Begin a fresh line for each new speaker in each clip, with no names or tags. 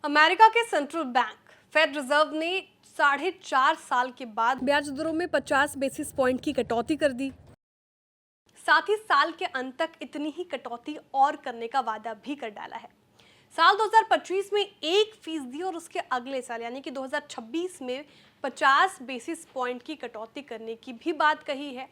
America के central bank fade reserve ने 4.5 साल के बाद ब्याज दरों में 50 बेसिस पॉइंट की कटौती कर दी। साथ ही साल के अंत तक इतनी ही कटौती और करने का वादा भी कर डाला है। साल 2025 में 1% और उसके अगले साल यानी कि 2026 में 50 बेसिस पॉइंट की कटौती करने की भी बात कही है।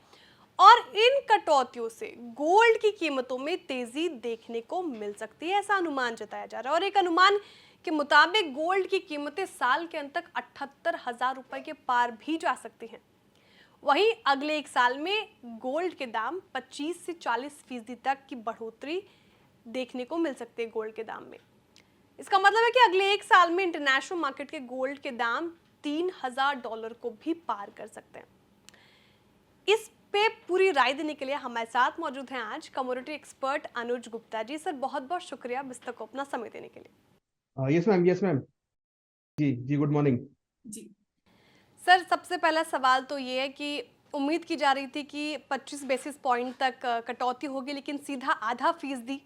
और इन कटौतियों से गोल्ड की कीमतों में तेजी देखने को मिल सकती है, ऐसा अनुमान जताया जा रहा है। और एक अनुमान के मुताबिक गोल्ड की कीमतें साल के अंत तक 78,000 रुपए के पार भी जा सकती हैं। वहीं अगले एक साल में गोल्ड के दाम 25 से 40% तक की बढ़ोतरी देखने को मिल सकती है गोल्ड के दाम में। इसका मतलब है कि अगले एक साल में इंटरनेशनल मार्केट के गोल्ड के दाम $3,000 को भी पार कर सकते हैं। इस पे पूरी राय देने के लिए हमारे साथ मौजूद हैं आज कमोडिटी एक्सपर्ट अनुज गुप्ता जी। सर बहुत बहुत शुक्रिया बिस्तर को अपना समय देने के लिए।
Yes ma'am, yes ma'am. जी जी, गुड मॉर्निंग
जी सर, सबसे पहला सवाल तो ये है कि उम्मीद की जा रही थी कि 25 बेसिस पॉइंट तक कटौती होगी, लेकिन सीधा आधा फीसदी।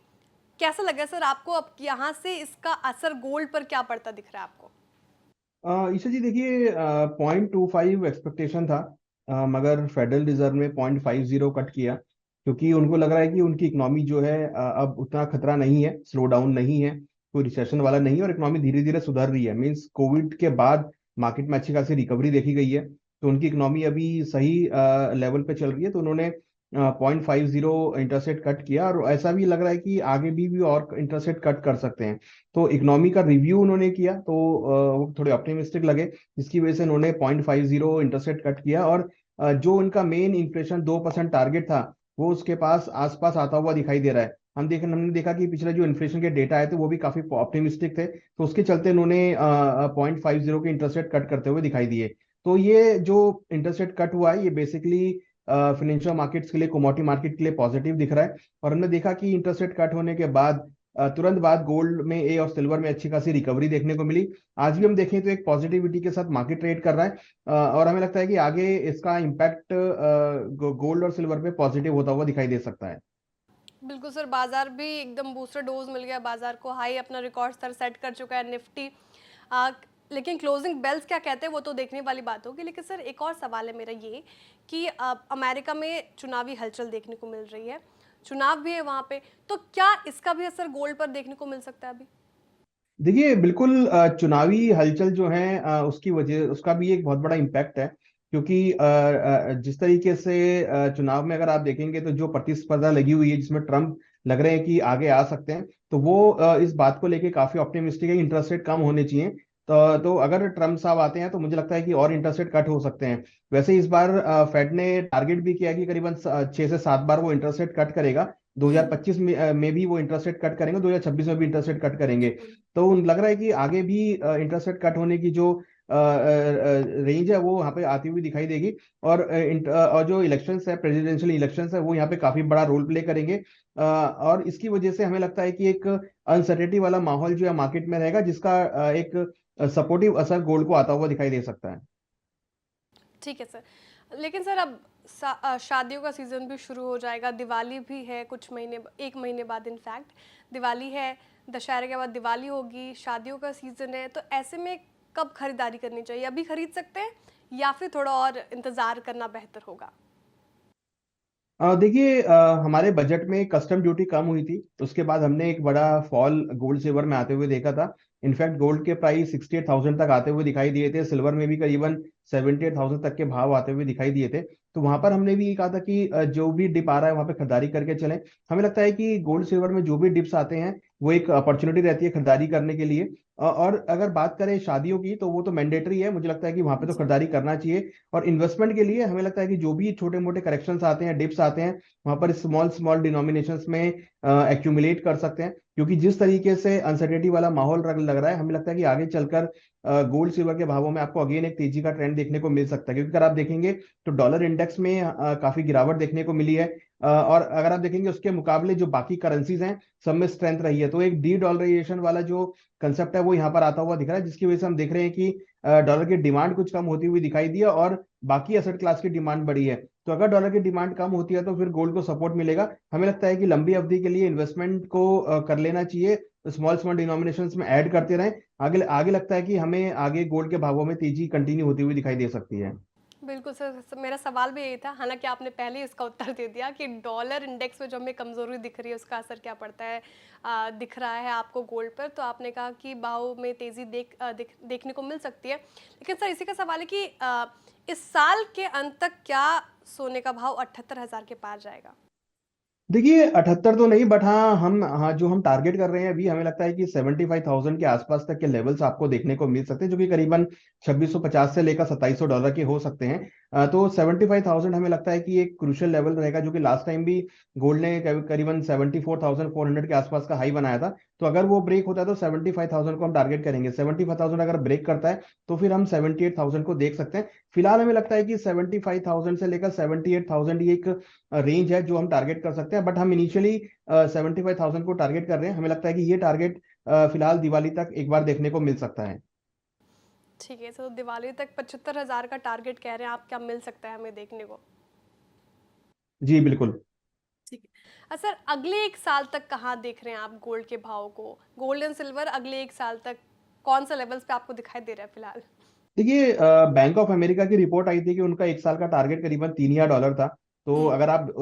कैसा लगा सर आपको? अब यहाँ से इसका असर गोल्ड पर क्या पड़ता दिख रहा है आपको?
ईशा जी, देखिए 0.25 एक्सपेक्टेशन था, मगर फेडरल रिजर्व ने 0.50 कट किया, क्योंकि उनको लग रहा है कि उनकी इकोनॉमी जो है अब उतना खतरा नहीं है, स्लो डाउन नहीं है, कोई रिसेशन वाला नहीं है, और इकोनॉमी धीरे धीरे सुधर रही है। मीन्स कोविड के बाद मार्केट में अच्छी खासी रिकवरी देखी गई है, तो उनकी इकोनॉमी अभी सही लेवल पे चल रही है। तो उन्होंने 0.50 इंटरेस्ट रेट कट किया, और ऐसा भी लग रहा है कि आगे भी और इंटरेस्ट रेट कट कर सकते हैं। तो इकोनॉमी का रिव्यू उन्होंने किया, तो वो थोड़े ऑप्टिमिस्टिक लगे, जिसकी वजह से उन्होंने 0.50 इंटरेस्ट रेट कट किया। और जो उनका मेन इन्फ्लेशन 2% टारगेट था, वो उसके पास आसपास आता हुआ दिखाई दे रहा है। हमने देखा कि पिछले जो इन्फ्लेशन के डेटा आए थे वो भी काफी ऑप्टिमिस्टिक थे, तो उसके चलते उन्होंने 0.50 के इंटरेस्ट रेट कट करते हुए दिखाई दिए। तो ये जो इंटरेस्ट रेट कट हुआ है, ये बेसिकली फाइनेंशियल मार्केट्स के लिए, कमोडिटी मार्केट के लिए पॉजिटिव दिख रहा है। और हमने देखा कि इंटरेस्ट रेट कट होने के बाद तुरंत बाद गोल्ड में ए और सिल्वर में अच्छी खासी रिकवरी देखने को मिली। आज भी हम देखें तो एक पॉजिटिविटी के साथ मार्केट ट्रेड कर रहा है, और हमें लगता है कि आगे इसका इम्पैक्ट गोल्ड और सिल्वर पे पॉजिटिव होता हुआ दिखाई दे सकता है।
बिल्कुल सर, बाजार भी एकदम बूस्टर डोज मिल गया बाजार को, हाई अपना रिकॉर्ड स्तर सेट कर चुका है निफ्टी। लेकिन क्लोजिंग बेल्स क्या कहते हैं वो तो देखने वाली बात होगी। लेकिन सर एक और सवाल है मेरा ये कि अमेरिका में चुनावी हलचल देखने को मिल रही है, चुनाव भी है वहाँ पे, तो क्या इसका भी असर गोल्ड पर देखने को मिल सकता है अभी?
देखिए, बिल्कुल चुनावी हलचल जो है उसकी वजह, उसका भी एक बहुत बड़ा इम्पैक्ट है, क्योंकि जिस तरीके से चुनाव में अगर आप देखेंगे तो जो प्रतिस्पर्धा लगी हुई है, जिसमें ट्रम्प लग रहे हैं कि आगे आ सकते हैं, तो वो इस बात को लेके काफी ऑप्टिमिस्टिक है, इंटरेस्ट रेट कम होने चाहिए। तो अगर ट्रम्प साहब आते हैं तो मुझे लगता है कि और इंटरेस्ट रेट कट हो सकते हैं। वैसे इस बार फेड ने टारगेट भी किया कि करीबन 6 से 7 बार वो इंटरेस्ट रेट कट करेगा। 2025 में भी वो इंटरेस्ट रेट कट करेंगे, 2026 में भी इंटरेस्ट रेट कट करेंगे। तो लग रहा है कि आगे भी इंटरेस्ट रेट कट होने की जो रेंज है वो यहाँ पे आती हुई दिखाई देगी। और जो इलेक्शंस है, प्रेसिडेंशियल इलेक्शंस है, वो यहाँ पे काफी बड़ा रोल प्ले करेंगे। और इसकी वजह से हमें लगता है कि एक अनसर्टेनिटी वाला माहौल जो है मार्केट में रहेगा, जिसका एक सपोर्टिव असर गोल्ड को आता हुआ दिखाई दे सकता है।
ठीक है सर, लेकिन सर अब शादियों का सीज़न भी शुरू हो जाएगा, दिवाली भी है कुछ महीने, एक महीने बाद इनफैक्ट दिवाली है, दशहरे के बाद दिवाली होगी, शादियों का सीज़न है, तो ऐसे में कब खरीदारी करनी चाहिए? अभी खरीद सकते हैं या फिर थोड़ा और इंतज़ार करना बेहतर होगा?
देखिए, हमारे बजट में कस्टम ड्यूटी कम हुई थी, उसके बाद हमने एक बड़ा फॉल गोल्ड सिल्वर में आते हुए देखा था। इनफैक्ट गोल्ड के प्राइस 68,000 तक आते हुए दिखाई दिए थे, सिल्वर में भी करीबन 78,000 तक के भाव आते हुए दिखाई दिए थे। तो वहां पर हमने भी ये कहा था कि जो भी डिप आ रहा है वहां पे खरीदारी करके चलें। हमें लगता है कि गोल्ड सिल्वर में जो भी डिप्स आते हैं वो एक अपॉर्चुनिटी रहती है खरीदारी करने के लिए। और अगर बात करें शादियों की, तो वो तो मैंडेटरी है, मुझे लगता है कि वहां पे तो खरीदारी करना चाहिए। और इन्वेस्टमेंट के लिए हमें लगता है कि जो भी छोटे मोटे करेक्शंस आते हैं, डिप्स आते हैं, वहां पर स्मॉल स्मॉल डिनोमिनेशंस में एक्यूमुलेट कर सकते हैं। क्योंकि जिस तरीके से अनसर्टेनिटी वाला माहौल लग रहा है, हमें लगता है कि आगे चलकर गोल्ड सिल्वर के भावों में आपको अगेन एक तेजी का ट्रेंड देखने को मिल सकता है। क्योंकि अगर आप देखेंगे तो डॉलर इंडेक्स में काफी गिरावट देखने को मिली है, और अगर आप देखेंगे उसके मुकाबले जो बाकी करेंसीज हैं सब में स्ट्रेंथ रही है। तो एक डी डॉलराइजेशन वाला जो कंसेप्ट है वो यहाँ पर आता हुआ दिख रहा है, जिसकी वजह से हम देख रहे हैं कि डॉलर की डिमांड कुछ कम होती हुई दिखाई दी है, और बाकी एसेट क्लास की डिमांड बढ़ी है। तो अगर डॉलर की डिमांड कम होती है तो फिर गोल्ड को सपोर्ट मिलेगा। हमें लगता है कि लंबी अवधि के लिए इन्वेस्टमेंट को कर लेना चाहिए, स्मॉल स्मॉल डिनोमिनेशंस में ऐड करते रहें। आगे आगे लगता है कि हमें आगे गोल्ड के भावों में तेजी कंटिन्यू होती हुई दिखाई दे सकती है।
बिल्कुल सर, मेरा सवाल भी यही था, हालांकि आपने पहले ही इसका उत्तर दे दिया कि डॉलर इंडेक्स में जो हमें कमजोरी दिख रही है उसका असर क्या पड़ता है, दिख रहा है आपको गोल्ड पर। तो आपने कहा कि भाव में तेजी देखने को मिल सकती है। लेकिन सर इसी का सवाल है कि इस साल के अंत तक क्या सोने का भाव 78,000 के पार जाएगा?
देखिए 78 तो नहीं, बट हाँ जो हम टारगेट कर रहे हैं अभी, हमें लगता है कि 75,000 के आसपास तक के लेवल्स आपको देखने को मिल सकते हैं, जो कि करीबन 2650 से लेकर $2700 के हो सकते हैं। तो 75,000 हमें लगता है कि एक क्रूशियल लेवल रहेगा, जो कि लास्ट टाइम भी गोल्ड ने करीबन 74,400 के आसपास का हाई बनाया था। तो अगर वो ब्रेक होता है तो 75,000 को हम टारगेट करेंगे। 75,000 अगर ब्रेक करता है तो फिर हम 78,000 को देख सकते हैं। फिलहाल हमें लगता है कि 75,000 से लेकर 78,000 ये एक रेंज है जो हम टारगेट कर सकते हैं, बट हम इनिशियली 75,000 को टारगेट कर रहे हैं। हमें लगता है कि ये टारगेट फिलहाल दिवाली तक एक बार देखने को मिल सकता है।
ठीक है, तो दिवाली तक 75,000 का टारगेट कह रहे हैं आप, क्या मिल सकता है हमें देखने को?
जी बिल्कुल।
ठीक है सर, अगले एक साल तक कहाँ देख रहे हैं आप गोल्ड के भाव को? गोल्ड एंड सिल्वर अगले एक साल तक कौन सा लेवल्स पे आपको दिखाई दे रहा है फिलहाल?
देखिए बैंक ऑफ अमेरिका की रिपोर्ट आई थी कि उनका एक साल का टारगेट करीबन $3,000 था। तो
हम्म।
अगर आप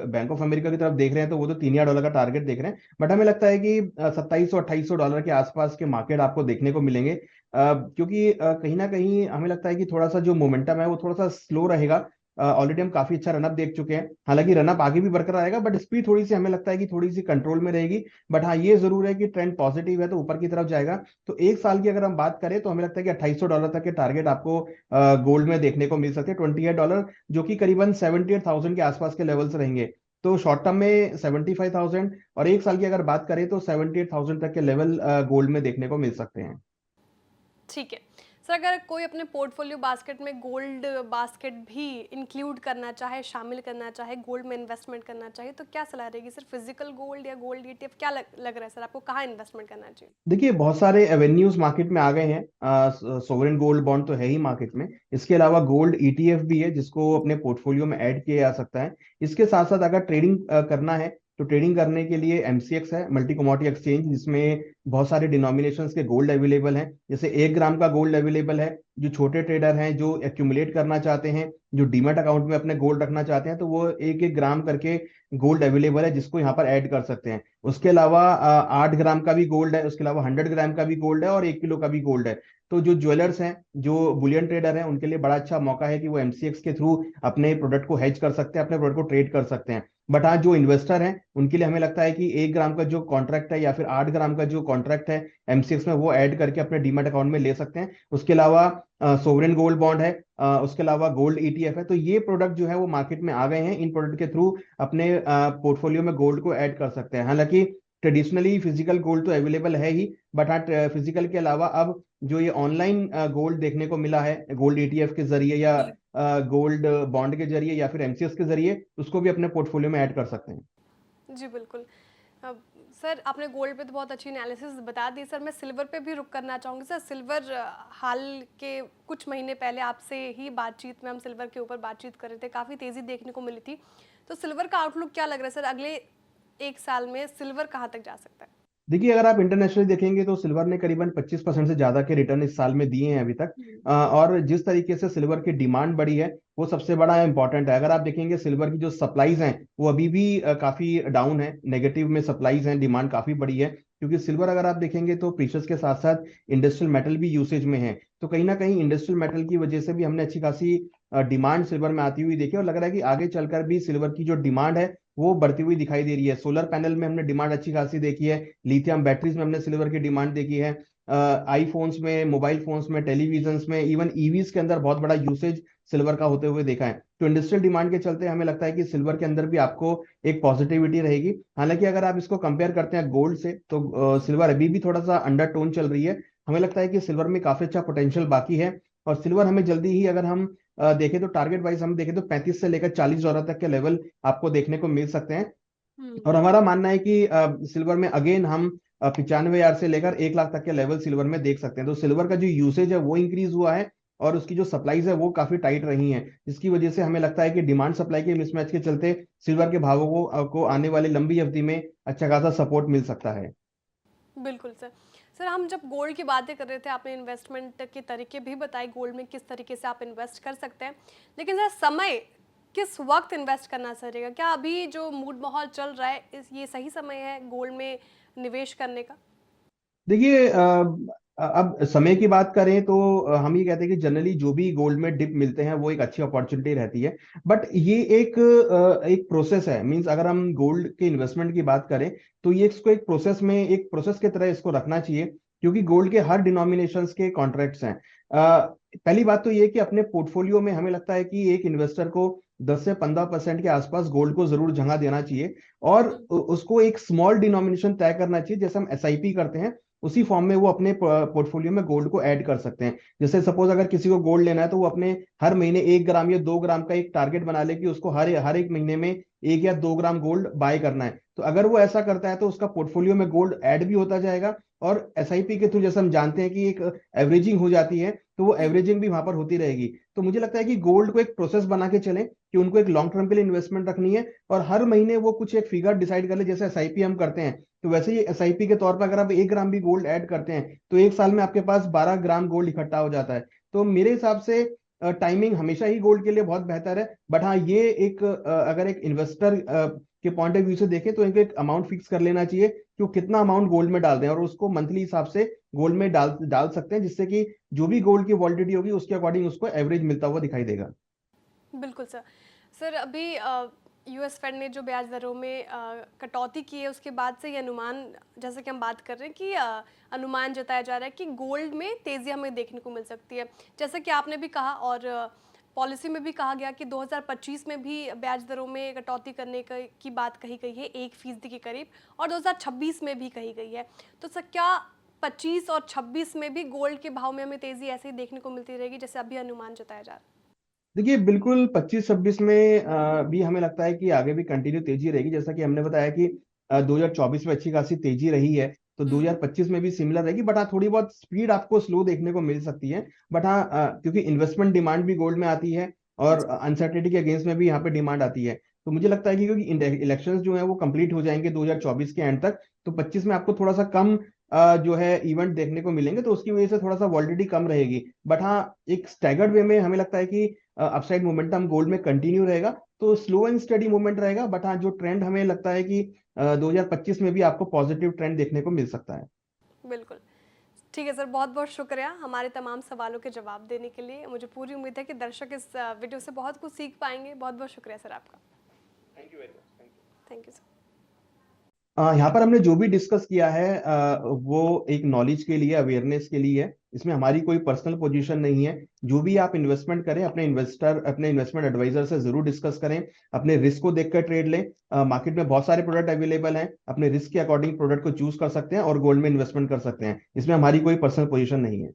बैंक ऑफ अमेरिका की तरफ देख रहे हैं तो वो तो $3,000 का टारगेट देख रहे हैं, बट हमें लगता है कि $2700-$2800 के आसपास के मार्केट आपको देखने को मिलेंगे। क्योंकि कहीं ना कहीं हमें लगता है कि थोड़ा सा जो मोमेंटम है वो थोड़ा सा स्लो रहेगा। ऑलरेडी हम काफी अच्छा रनअप देख चुके हैं, हालांकि रनअप आगे भी बरकरार रहेगा, बट स्पीड थोड़ी सी हमें लगता है कि थोड़ी सी कंट्रोल में रहेगी। बट हाँ ये जरूर है कि ट्रेंड पॉजिटिव है तो ऊपर की तरफ जाएगा। तो एक साल की अगर हम बात करें तो हमें लगता है कि $2800 तक के टारगेट आपको गोल्ड में देखने को मिल सकते हैं। $28, जो कि करीबन 78,000 के आसपास के लेवल्स रहेंगे। तो शॉर्ट टर्म में 75,000, और एक साल की अगर बात करें तो 78,000 तक के लेवल गोल्ड में देखने को मिल सकते हैं।
ठीक है सर, अगर कोई अपने पोर्टफोलियो बास्केट में गोल्ड बास्केट भी इंक्लूड करना चाहे, शामिल करना चाहे, गोल्ड में इन्वेस्टमेंट करना चाहे, तो क्या सलाह रहेगी सर? फिजिकल गोल्ड या गोल्ड ईटीएफ, क्या लग रहा है सर आपको, कहाँ इन्वेस्टमेंट करना चाहिए?
देखिए बहुत सारे एवेन्यूज मार्केट में आ गए हैं। सोवरेन गोल्ड बॉन्ड तो है ही मार्केट में, इसके अलावा गोल्ड ईटीएफ भी है जिसको अपने पोर्टफोलियो में ऐड किया जा सकता है। इसके साथ साथ अगर ट्रेडिंग करना है तो ट्रेडिंग करने के लिए एमसीएक्स है, मल्टी कमोडिटी एक्सचेंज, जिसमें बहुत सारे डिनोमिनेशंस के गोल्ड अवेलेबल हैं। जैसे 1 ग्राम का गोल्ड अवेलेबल है। जो छोटे ट्रेडर हैं जो एक्यूमुलेट करना चाहते हैं, जो डीमैट अकाउंट में अपने गोल्ड रखना चाहते हैं, तो वो 1-1 ग्राम करके गोल्ड अवेलेबल है जिसको यहाँ पर ऐड कर सकते हैं। उसके अलावा 8 ग्राम का भी गोल्ड है, उसके अलावा 100 ग्राम का भी गोल्ड है, और 1 किलो का भी गोल्ड है। तो जो ज्वेलर्स हैं, जो बुलियन ट्रेडर हैं, उनके लिए बड़ा अच्छा मौका है कि वो एमसीएक्स के थ्रू अपने प्रोडक्ट को हेज कर सकते हैं, अपने प्रोडक्ट को ट्रेड कर सकते हैं। बट हाँ जो इन्वेस्टर हैं उनके लिए हमें लगता है कि 1 ग्राम का जो कॉन्ट्रैक्ट है या फिर 8 ग्राम का जो कॉन्ट्रैक्ट है एमसीएक्स में, वो ऐड करके अपने डीमैट अकाउंट में ले सकते हैं। उसके अलावा सोवरेन गोल्ड बॉन्ड है, उसके अलावा गोल्ड ईटीएफ है। तो ये प्रोडक्ट जो है वो मार्केट में आ गए हैं। इन प्रोडक्ट के थ्रू अपने पोर्टफोलियो में गोल्ड को ऐड कर सकते हैं। हालांकि ट्रेडिशनली फिजिकल गोल्ड तो अवेलेबल है ही, बट हाँ फिजिकल के अलावा अब जो ये ऑनलाइन गोल्ड देखने को मिला है गोल्ड ईटीएफ के जरिए या गोल्ड बॉन्ड के जरिए या फिर एमसीएक्स के जरिए, उसको भी अपने पोर्टफोलियो में ऐड कर सकते हैं।
जी बिल्कुल। अब सर आपने गोल्ड पे तो बहुत अच्छी एनालिसिस बता दी सर, मैं सिल्वर पे भी रुक करना चाहूँगी सर। सिल्वर हाल के कुछ महीने पहले आपसे ही बातचीत में हम सिल्वर के ऊपर बातचीत कर रहे थे, काफ़ी तेज़ी देखने को मिली थी। तो सिल्वर का आउटलुक क्या लग रहा है सर, अगले एक साल में सिल्वर कहाँ तक जा सकता है?
देखिए अगर आप इंटरनेशनली देखेंगे तो सिल्वर ने करीबन 25% से ज्यादा के रिटर्न इस साल में दिए हैं अभी तक। और जिस तरीके से सिल्वर की डिमांड बढ़ी है वो सबसे बड़ा इंपॉर्टेंट है। अगर आप देखेंगे सिल्वर की जो सप्लाईज हैं वो अभी भी काफी डाउन है, नेगेटिव में सप्लाईज हैं, डिमांड काफी बढ़ी है। क्योंकि सिल्वर अगर आप देखेंगे तो प्रीशियस के साथ साथ इंडस्ट्रियल मेटल भी यूसेज में है। तो कहीं ना कहीं इंडस्ट्रियल मेटल की वजह से भी हमने अच्छी खासी डिमांड सिल्वर में आती हुई देखी, और लग रहा है कि आगे चलकर भी सिल्वर की जो डिमांड है वो बढ़ती हुई दिखाई दे रही है। सोलर पैनल में हमने डिमांड अच्छी खासी देखी है, लिथियम बैटरीज में हमने सिल्वर की डिमांड देखी है, आईफोन्स में, मोबाइल फोन्स में, टेलीविजन में, इवन ईवीज के अंदर बहुत बड़ा यूसेज सिल्वर का होते हुए देखा है। तो इंडस्ट्रियल डिमांड के चलते हमें लगता है कि सिल्वर के अंदर भी आपको एक पॉजिटिविटी रहेगी। हालांकि अगर आप इसको कंपेयर करते हैं गोल्ड से तो सिल्वर अभी भी थोड़ा सा अंडर टोन चल रही है। हमें लगता है कि सिल्वर में काफी अच्छा पोटेंशियल बाकी है, और सिल्वर हमें जल्दी ही, अगर हम देखें तो टारगेट वाइज हम देखें तो 35 से लेकर $40 तक के लेवल आपको देखने को मिल सकते हैं। और हमारा मानना है कि सिल्वर में अगेन हम 95,000 से लेकर 1 लाख तक के लेवल सिल्वर में देख सकते हैं। तो सिल्वर का जो यूसेज है वो इंक्रीज हुआ है, और उसकी जो सप्लाईज है वो काफी टाइट रही हैं, जिसकी वजह से हमें लगता है कि डिमांड सप्लाई के मिसमैच के चलते सिल्वर के भावों को आने वाली लंबी अवधि में अच्छा खासा सपोर्ट मिल सकता है।
बिल्कुल सर। सर, हम जब गोल्ड की बातें कर रहे थे, आपने इन्वेस्टमेंट के तरीके भी बताए, गोल्ड में किस तरीके से आप इन्वेस्ट कर सकते हैं, लेकिन सर समय किस वक्त इन्वेस्ट करना सही रहेगा? क्या अभी जो मूड माहौल चल रहा है ये सही समय है गोल्ड में निवेश करने का?
देखिए अब समय की बात करें तो हम ये कहते हैं कि जनरली जो भी गोल्ड में डिप मिलते हैं वो एक अच्छी अपॉर्चुनिटी रहती है। बट ये एक प्रोसेस है, मींस अगर हम गोल्ड के इन्वेस्टमेंट की बात करें तो ये इसको एक प्रोसेस की तरह इसको रखना चाहिए, क्योंकि गोल्ड के हर डिनोमिनेशंस के कॉन्ट्रैक्ट्स हैं। पहली बात तो ये कि अपने पोर्टफोलियो में हमें लगता है कि एक इन्वेस्टर को 10 से 15% के आसपास गोल्ड को जरूर जगह देना चाहिए, और उसको एक स्मॉल डिनोमिनेशन तय करना चाहिए, जैसे हम एसआईपी करते हैं उसी फॉर्म में वो अपने पोर्टफोलियो में गोल्ड को ऐड कर सकते हैं। जैसे सपोज अगर किसी को गोल्ड लेना है तो वो अपने हर महीने 1 ग्राम या 2 ग्राम का एक टारगेट बना ले कि उसको हर हर एक महीने में 1 या 2 ग्राम गोल्ड बाय करना है। तो अगर वो ऐसा करता है तो उसका पोर्टफोलियो में गोल्ड ऐड भी होता जाएगा, और एसआईपी के थ्रू जैसे हम जानते हैं कि एक एवरेजिंग हो जाती है, तो वो एवरेजिंग भी वहां पर होती रहेगी। तो मुझे लगता है कि गोल्ड को एक प्रोसेस बना के चलें कि उनको एक लॉन्ग टर्म के लिए इन्वेस्टमेंट रखनी है, और हर महीने वो कुछ एक फिगर डिसाइड कर ले, जैसे एसआईपी हम करते हैं तो वैसे ही एसआईपी के तौर पर अगर आप 1 ग्राम भी गोल्ड ऐड करते हैं तो एक साल में आपके पास 12 ग्राम गोल्ड इकट्ठा हो जाता है। तो मेरे हिसाब से टाइमिंग हमेशा ही गोल्ड के लिए बहुत बेहतर है। बट हाँ, ये अगर एक इन्वेस्टर के पॉइंट ऑफ व्यू से देखें तो इनको एक अमाउंट फिक्स कर लेना चाहिए कि वो कितना अमाउंट गोल्ड में डाल दें, और उसको मंथली हिसाब से गोल्ड में डाल डाल सकते हैं, जिससे कि जो भी गोल्ड की वॉलिडिटी होगी उसके अकॉर्डिंग उसको एवरेज मिलता हुआ दिखाई देगा।
बिल्कुल सर। सर, अभी यूएस फेड ने जो ब्याज दरों में कटौती की है, उसके बाद से ये अनुमान, जैसे कि हम बात कर रहे हैं कि अनुमान जताया जा रहा है कि गोल्ड में तेज़ी हमें देखने को मिल सकती है। जैसा कि आपने भी कहा, और पॉलिसी में भी कहा गया कि 2025 में भी ब्याज दरों में कटौती करने की बात कही गई है 1% के करीब, और 2026 में भी कही गई है। तो सर, क्या 25 और 26 में भी गोल्ड के भाव में हमें तेज़ी ऐसे ही देखने को मिलती रहेगी जैसे अभी अनुमान जताया जा रहा है?
देखिए बिल्कुल 25-26 में भी हमें लगता है कि आगे भी कंटिन्यू तेजी रहेगी, जैसा कि हमने बताया कि 2024 में अच्छी खासी तेजी रही है, तो 2025 में भी सिमिलर रहेगी। बट हाँ, थोड़ी बहुत स्पीड आपको स्लो देखने को मिल सकती है। बट हाँ, क्योंकि इन्वेस्टमेंट डिमांड भी गोल्ड में आती है और अनसर्टेनिटी के अगेंस्ट में भी यहाँ पे डिमांड आती है। तो मुझे लगता है कि क्योंकि इलेक्शंस जो है वो कंप्लीट हो जाएंगे 2024 के एंड तक, तो 25 में आपको थोड़ा सा कम जो है इवेंट देखने को मिलेंगे, तो उसकी वजह से थोड़ा सा वॉलिडिटी कम रहेगी। बट हाँ, एक स्टैगर्ड वे में हमें लगता है कि अपसाइड मोमेंटम गोल्ड में कंटिन्यू रहेगा, तो स्लो एंड स्टडी मूवमेंट रहेगा। बट हाँ, जो ट्रेंड हमें लगता है कि 2025 में भी आपको पॉजिटिव ट्रेंड देखने को मिल सकता है।
बिल्कुल। ठीक है सर, बहुत बहुत शुक्रिया हमारे तमाम सवालों के जवाब देने के लिए। मुझे पूरी उम्मीद है कि दर्शक इस वीडियो से बहुत कुछ सीख पाएंगे। बहुत बहुत शुक्रिया सर आपका।
Thank you very much.
Thank you sir.
यहाँ पर हमने जो भी डिस्कस किया है वो एक नॉलेज के लिए, अवेयरनेस के लिए है। इसमें हमारी कोई पर्सनल पोजीशन नहीं है। जो भी आप इन्वेस्टमेंट करें अपने इन्वेस्टमेंट एडवाइजर से जरूर डिस्कस करें, अपने रिस्क को देखकर ट्रेड लें। मार्केट में बहुत सारे प्रोडक्ट अवेलेबल हैं, अपने रिस्क के अकॉर्डिंग प्रोडक्ट को चूज कर सकते हैं और गोल्ड में इन्वेस्टमेंट कर सकते हैं। इसमें हमारी कोई पर्सनल पोजीशन नहीं है।